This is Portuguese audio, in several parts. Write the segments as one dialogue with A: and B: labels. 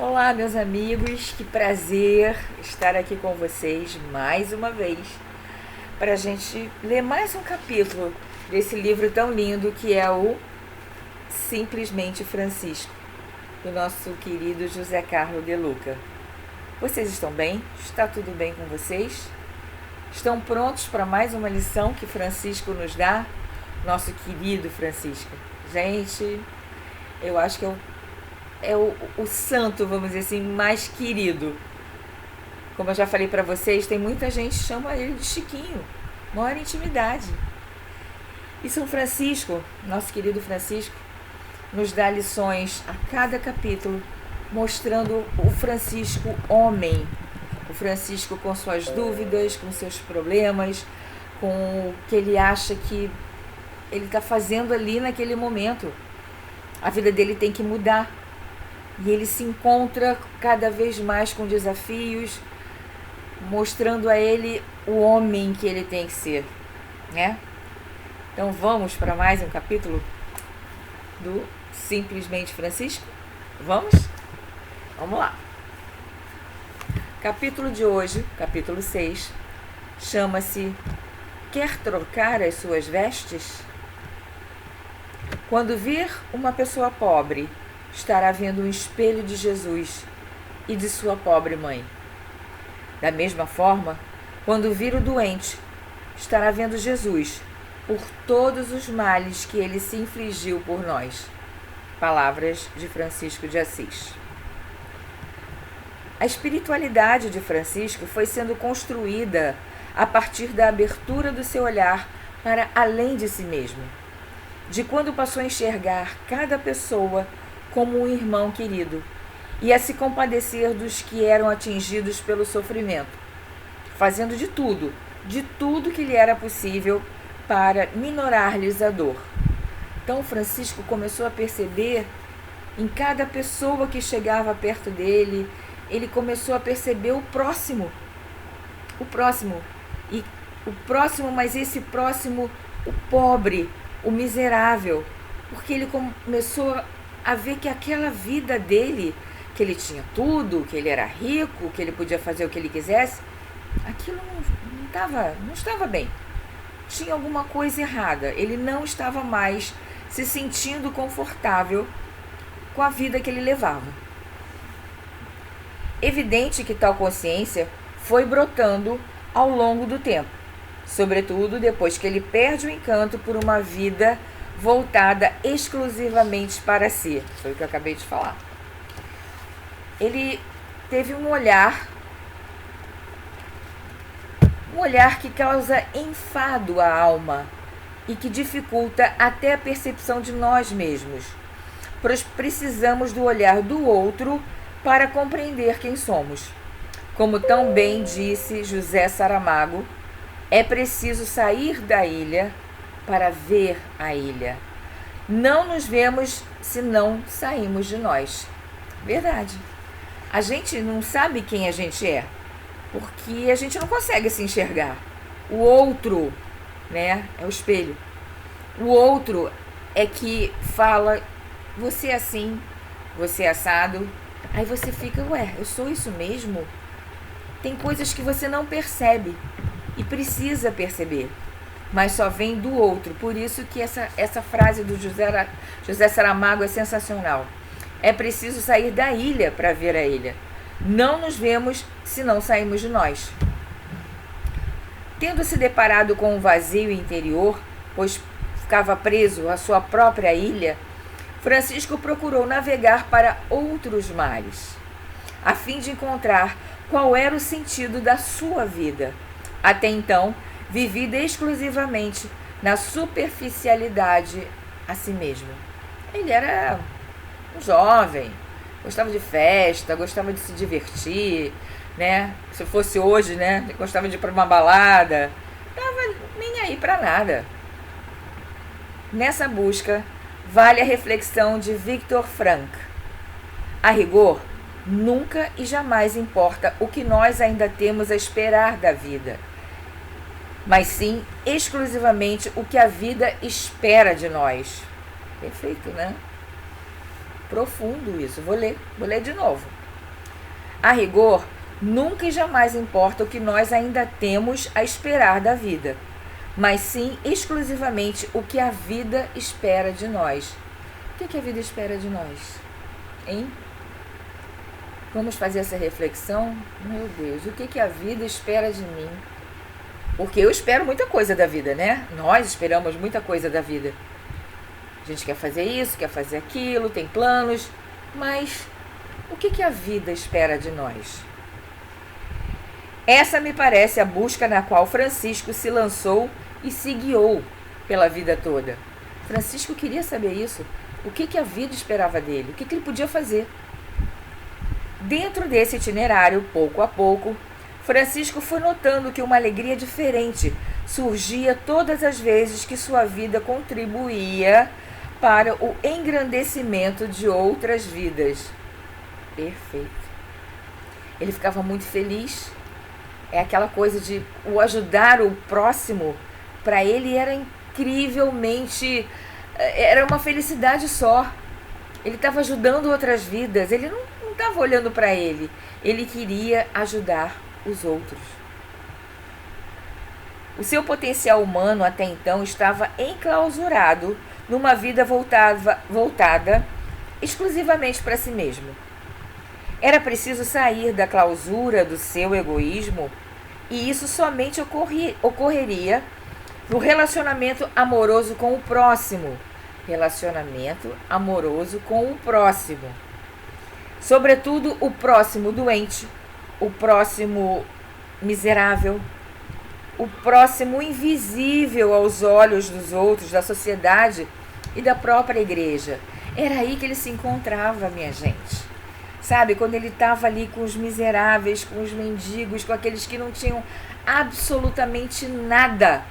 A: Olá, meus amigos, que prazer estar aqui com vocês mais uma vez para a gente ler mais um capítulo desse livro tão lindo que é o Simplesmente Francisco, do nosso querido José Carlos de Luca. Vocês estão bem? Está tudo bem com vocês? Estão prontos para mais uma lição que Francisco nos dá? Nosso querido Francisco. Gente, eu acho que é o santo, vamos dizer assim, mais querido. Como eu já falei para vocês, tem muita gente que chama ele de Chiquinho, maior intimidade. E São Francisco, nosso querido Francisco, nos dá lições a cada capítulo, mostrando o Francisco homem, o Francisco com suas dúvidas, com seus problemas, com o que ele acha que ele está fazendo ali naquele momento. A vida dele tem que mudar. E ele se encontra cada vez mais com desafios, mostrando a ele o homem que ele tem que ser, né? Então vamos para mais um capítulo do Simplesmente Francisco? Vamos? Vamos lá. Capítulo de hoje, capítulo 6, chama-se Quer trocar as suas vestes? Quando vir uma pessoa pobre, estará vendo um espelho de Jesus e de sua pobre mãe. Da mesma forma, quando vir o doente, estará vendo Jesus por todos os males que ele se infligiu por nós. Palavras de Francisco de Assis. A espiritualidade de Francisco foi sendo construída a partir da abertura do seu olhar para além de si mesmo, de quando passou a enxergar cada pessoa como um irmão querido, e a se compadecer dos que eram atingidos pelo sofrimento, fazendo de tudo que lhe era possível para minorar-lhes a dor. Então Francisco começou a perceber em cada pessoa que chegava perto dele, ele começou a perceber o próximo, mas esse próximo, o pobre, o miserável, porque ele começou a ver que aquela vida dele, que ele tinha tudo, que ele era rico, que ele podia fazer o que ele quisesse, aquilo não estava bem. Tinha alguma coisa errada. Ele não estava mais se sentindo confortável com a vida que ele levava. Evidente que tal consciência foi brotando ao longo do tempo, sobretudo depois que ele perde o encanto por uma vida voltada exclusivamente para si. Foi o que eu acabei de falar. Ele teve um olhar que causa enfado à alma e que dificulta até a percepção de nós mesmos. Pois precisamos do olhar do outro para compreender quem somos. Como tão bem disse José Saramago, é preciso sair da ilha para ver a ilha. Não nos vemos se não saímos de nós. Verdade. A gente não sabe quem a gente é, porque a gente não consegue se enxergar. O outro, né, é o espelho. O outro é que fala, você é assim, você é assado. Aí você fica, eu sou isso mesmo? Tem coisas que você não percebe e precisa perceber, mas só vem do outro. Por isso que essa frase do José Saramago é sensacional. É preciso sair da ilha para ver a ilha. Não nos vemos se não sairmos de nós. Tendo se deparado com um vazio interior, pois ficava preso à sua própria ilha, Francisco procurou navegar para outros mares, a fim de encontrar qual era o sentido da sua vida, até então vivida exclusivamente na superficialidade a si mesmo. Ele era um jovem, gostava de festa, gostava de se divertir, né? Se fosse hoje, né? Gostava de ir para uma balada, tava nem aí para nada. Nessa busca, vale a reflexão de Viktor Frankl. A rigor, nunca e jamais importa o que nós ainda temos a esperar da vida, mas sim exclusivamente o que a vida espera de nós. Perfeito, né? Profundo isso. Vou ler de novo. A rigor, nunca e jamais importa o que nós ainda temos a esperar da vida, mas sim exclusivamente o que a vida espera de nós. O que a vida espera de nós? Hein? Vamos fazer essa reflexão? Meu Deus, o que a vida espera de mim? Porque eu espero muita coisa da vida, né? Nós esperamos muita coisa da vida. A gente quer fazer isso, quer fazer aquilo, tem planos, mas o que a vida espera de nós? Essa me parece a busca na qual Francisco se lançou e se guiou pela vida toda. Francisco queria saber isso. O que a vida esperava dele? O que ele podia fazer? Dentro desse itinerário, pouco a pouco, Francisco foi notando que uma alegria diferente surgia todas as vezes que sua vida contribuía para o engrandecimento de outras vidas. Perfeito. Ele ficava muito feliz. É aquela coisa de o ajudar o próximo, para ele era incrivelmente, era uma felicidade só. Ele estava ajudando outras vidas, ele não estava olhando para ele, ele queria ajudar os outros. O seu potencial humano até então estava enclausurado numa vida voltada exclusivamente para si mesmo. Era preciso sair da clausura do seu egoísmo, e isso somente ocorreria no relacionamento amoroso com o próximo. Relacionamento amoroso com o próximo. Sobretudo o próximo doente, o próximo miserável, o próximo invisível aos olhos dos outros, da sociedade e da própria igreja. Era aí que ele se encontrava, minha gente. Sabe, quando ele estava ali com os miseráveis, com os mendigos, com aqueles que não tinham absolutamente nada,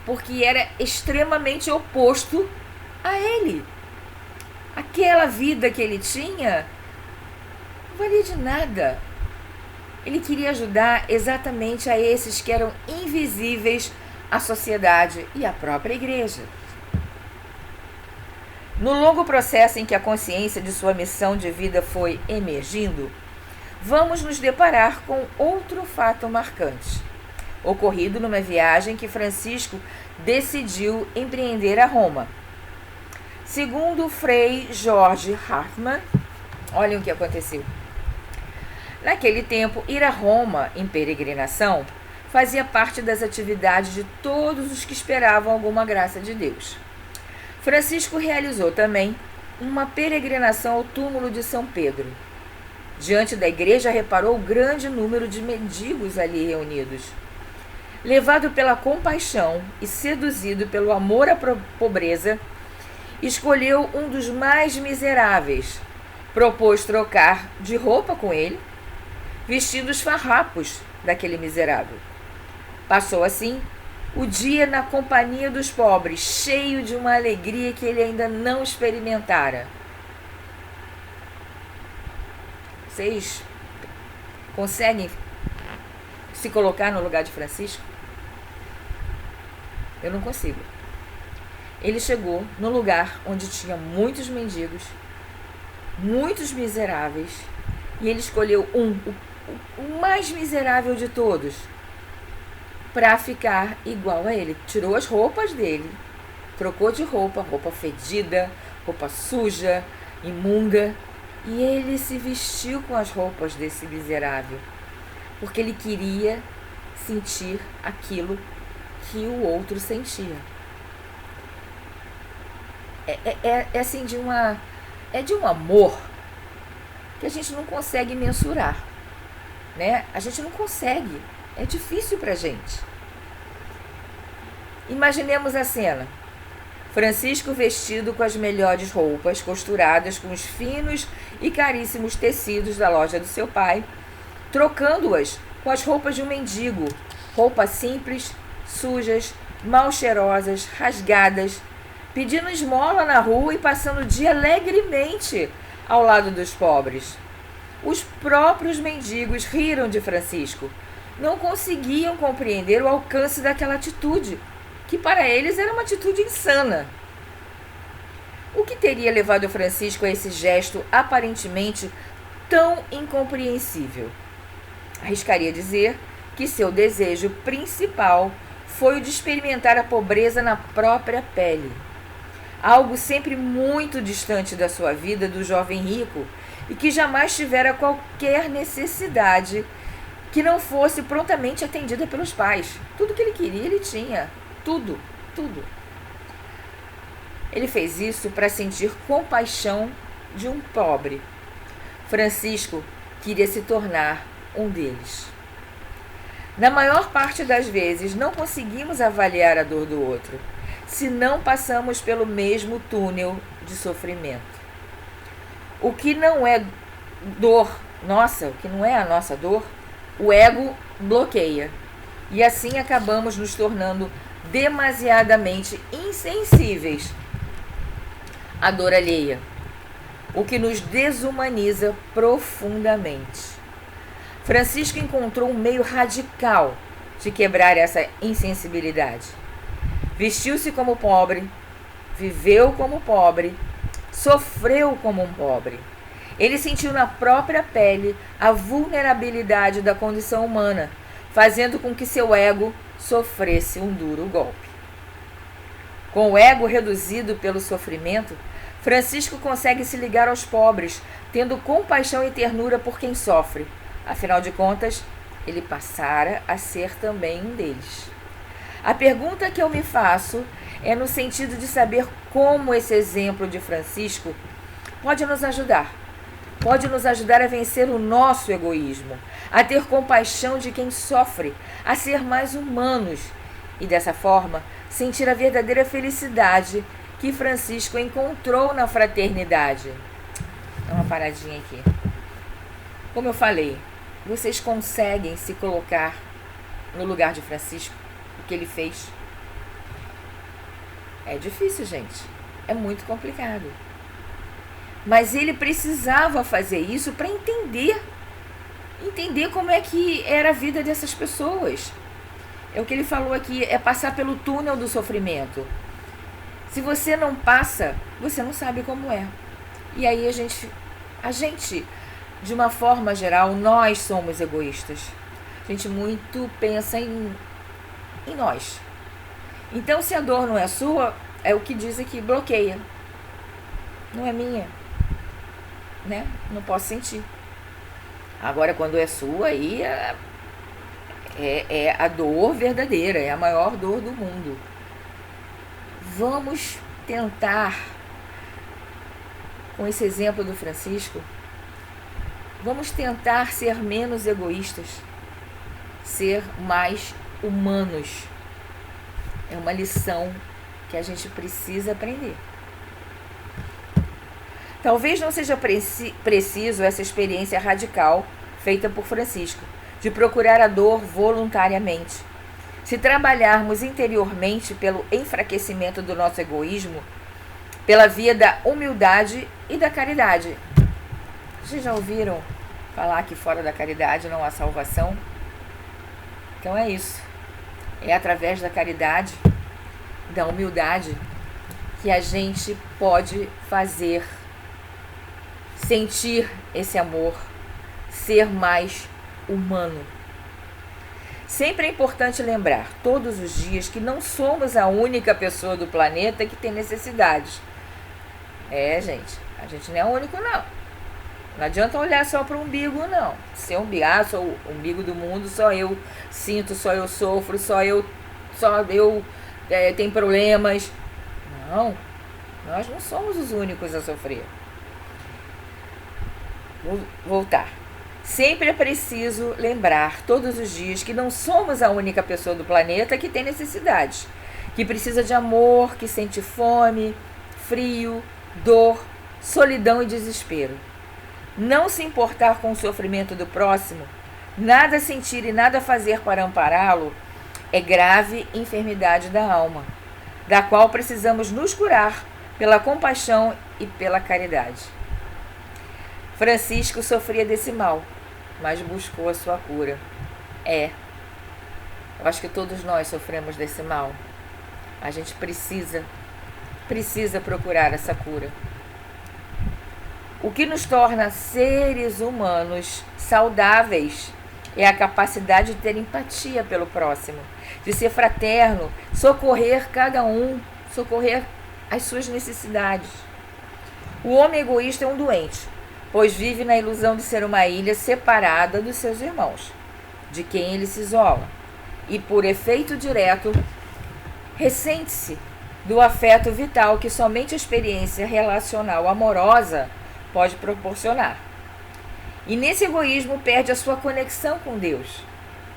A: porque era extremamente oposto a ele. Aquela vida que ele tinha não valia de nada. Ele queria ajudar exatamente a esses que eram invisíveis à sociedade e à própria igreja. No longo processo em que a consciência de sua missão de vida foi emergindo, vamos nos deparar com outro fato marcante, ocorrido numa viagem que Francisco decidiu empreender a Roma. Segundo Frei Jorge Hartmann, olhem o que aconteceu. Naquele tempo, ir a Roma em peregrinação fazia parte das atividades de todos os que esperavam alguma graça de Deus. Francisco realizou também uma peregrinação ao túmulo de São Pedro. Diante da igreja, reparou o grande número de mendigos ali reunidos. Levado pela compaixão e seduzido pelo amor à pobreza, escolheu um dos mais miseráveis, propôs trocar de roupa com ele, vestindo os farrapos daquele miserável. Passou assim o dia na companhia dos pobres, cheio de uma alegria que ele ainda não experimentara. Vocês conseguem se colocar no lugar de Francisco? Eu não consigo. Ele chegou no lugar onde tinha muitos mendigos, muitos miseráveis, e ele escolheu o mais miserável de todos, para ficar igual a ele. Tirou as roupas dele, trocou de roupa fedida, roupa suja, imunda, e ele se vestiu com as roupas desse miserável, porque ele queria sentir aquilo que o outro sentia. É assim de um amor que a gente não consegue mensurar, né? A gente não consegue. É difícil pra gente. Imaginemos a cena. Francisco vestido com as melhores roupas, costuradas com os finos e caríssimos tecidos da loja do seu pai, trocando-as com as roupas de um mendigo, roupas simples, sujas, mal cheirosas, rasgadas, pedindo esmola na rua e passando o dia alegremente ao lado dos pobres. Os próprios mendigos riram de Francisco. Não conseguiam compreender o alcance daquela atitude, que para eles era uma atitude insana. O que teria levado Francisco a esse gesto aparentemente tão incompreensível? Arriscaria dizer que seu desejo principal foi o de experimentar a pobreza na própria pele. Algo sempre muito distante da sua vida do jovem rico e que jamais tivera qualquer necessidade que não fosse prontamente atendida pelos pais. Tudo que ele queria, ele tinha. Tudo, tudo. Ele fez isso para sentir compaixão de um pobre. Francisco queria se tornar um deles. Na maior parte das vezes, não conseguimos avaliar a dor do outro, se não passamos pelo mesmo túnel de sofrimento. O que não é dor nossa, o que não é a nossa dor, o ego bloqueia. E assim acabamos nos tornando demasiadamente insensíveis à dor alheia, o que nos desumaniza profundamente. Francisco encontrou um meio radical de quebrar essa insensibilidade. Vestiu-se como pobre, viveu como pobre, sofreu como um pobre. Ele sentiu na própria pele a vulnerabilidade da condição humana, fazendo com que seu ego sofresse um duro golpe. Com o ego reduzido pelo sofrimento, Francisco consegue se ligar aos pobres, tendo compaixão e ternura por quem sofre. Afinal de contas, ele passara a ser também um deles. A pergunta que eu me faço é no sentido de saber como esse exemplo de Francisco pode nos ajudar. Pode nos ajudar a vencer o nosso egoísmo, a ter compaixão de quem sofre, a ser mais humanos e, dessa forma, sentir a verdadeira felicidade que Francisco encontrou na fraternidade. Dá uma paradinha aqui. Como eu falei, vocês conseguem se colocar no lugar de Francisco, o que ele fez? É difícil, gente. É muito complicado. Mas ele precisava fazer isso para entender como é que era a vida dessas pessoas. É o que ele falou aqui, é passar pelo túnel do sofrimento. Se você não passa, você não sabe como é. E aí a gente, de uma forma geral, nós somos egoístas. A gente muito pensa em nós. Então, se a dor não é sua, é o que diz aqui, bloqueia. Não é minha. Né? Não posso sentir. Agora, quando é sua, aí é a dor verdadeira, é a maior dor do mundo. Vamos tentar, com esse exemplo do Francisco, vamos tentar ser menos egoístas, ser mais humanos. É uma lição que a gente precisa aprender. Talvez não seja preciso essa experiência radical feita por Francisco, de procurar a dor voluntariamente. Se trabalharmos interiormente pelo enfraquecimento do nosso egoísmo, pela via da humildade e da caridade. Vocês já ouviram falar que fora da caridade não há salvação? Então é isso. É através da caridade, da humildade, que a gente pode fazer, sentir esse amor, ser mais humano. Sempre é importante lembrar, todos os dias, que não somos a única pessoa do planeta que tem necessidades. Gente, a gente não é único, não. Não adianta olhar só para o umbigo, não. Ser umbigo, sou o umbigo do mundo, só eu sinto, só eu sofro, só eu tenho problemas. Não, nós não somos os únicos a sofrer. Vou voltar. Sempre é preciso lembrar todos os dias que não somos a única pessoa do planeta que tem necessidades, que precisa de amor, que sente fome, frio, dor, solidão e desespero. Não se importar com o sofrimento do próximo, nada sentir e nada fazer para ampará-lo, é grave enfermidade da alma, da qual precisamos nos curar pela compaixão e pela caridade. Francisco sofria desse mal, mas buscou a sua cura. Eu acho que todos nós sofremos desse mal. A gente precisa procurar essa cura. O que nos torna seres humanos saudáveis é a capacidade de ter empatia pelo próximo, de ser fraterno, socorrer cada um, socorrer as suas necessidades. O homem egoísta é um doente, pois vive na ilusão de ser uma ilha separada dos seus irmãos, de quem ele se isola, e por efeito direto, ressente-se do afeto vital que somente a experiência relacional amorosa pode proporcionar. E nesse egoísmo perde a sua conexão com Deus,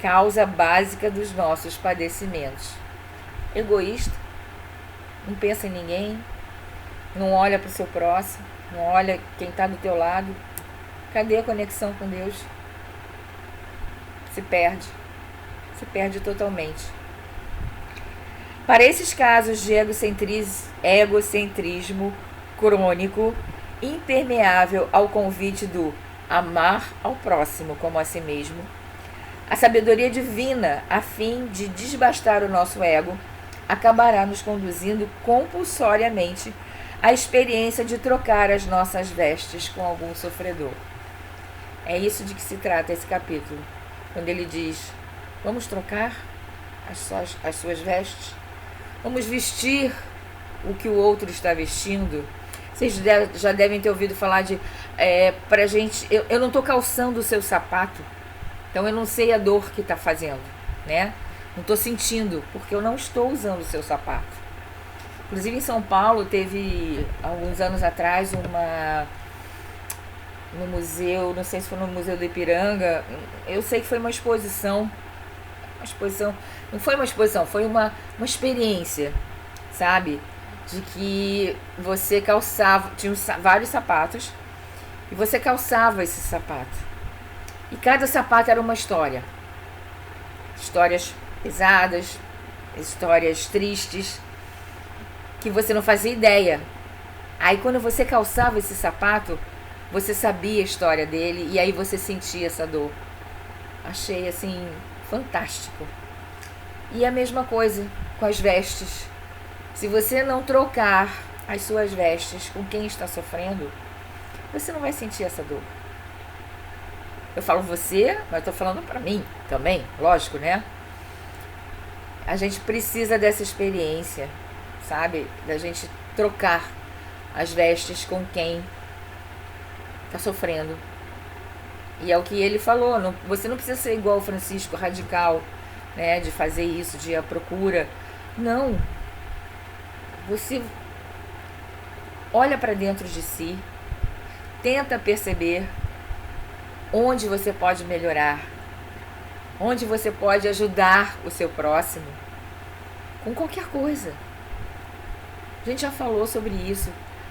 A: causa básica dos nossos padecimentos. Egoísta, não pensa em ninguém, não olha para o seu próximo, não olha quem está do teu lado. Cadê a conexão com Deus? Se perde totalmente. Para esses casos de egocentrismo crônico, impermeável ao convite do amar ao próximo como a si mesmo, a sabedoria divina, a fim de desbastar o nosso ego, acabará nos conduzindo compulsoriamente à experiência de trocar as nossas vestes com algum sofredor. É isso de que se trata esse capítulo, quando ele diz: vamos trocar as suas vestes? Vamos vestir o que o outro está vestindo? Vocês já devem ter ouvido falar de pra gente, eu não estou calçando o seu sapato, então eu não sei a dor que está fazendo, né? Não estou sentindo, porque eu não estou usando o seu sapato. Inclusive em São Paulo teve, alguns anos atrás, no museu, não sei se foi no Museu do Ipiranga, eu sei que foi uma exposição, não foi uma exposição, foi uma experiência, sabe? De que você calçava, tinha vários sapatos, e você calçava esse sapato. E cada sapato era uma história. Histórias pesadas, histórias tristes, que você não fazia ideia. Aí quando você calçava esse sapato, você sabia a história dele, e aí você sentia essa dor. Achei assim fantástico. E a mesma coisa com as vestes. Se você não trocar as suas vestes com quem está sofrendo, você não vai sentir essa dor. Eu falo você, mas estou falando para mim também, lógico, né? A gente precisa dessa experiência, sabe? Da gente trocar as vestes com quem está sofrendo. E é o que ele falou, você não precisa ser igual o Francisco, radical, né? De fazer isso, de ir à procura. Não. Você olha para dentro de si, tenta perceber onde você pode melhorar, onde você pode ajudar o seu próximo, com qualquer coisa. A gente já falou sobre isso,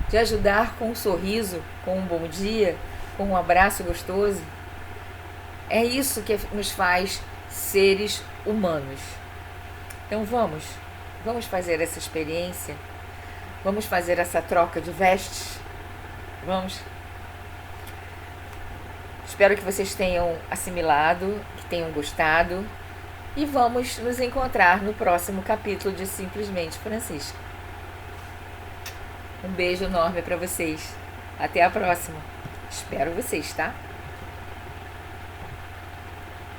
A: de ajudar com um sorriso, com um bom dia, com um abraço gostoso. É isso que nos faz seres humanos. Então vamos fazer essa experiência, vamos fazer essa troca de vestes, vamos. Espero que vocês tenham assimilado, que tenham gostado, e vamos nos encontrar no próximo capítulo de Simplesmente Francisco. Um beijo enorme para vocês. Até a próxima. Espero vocês, tá?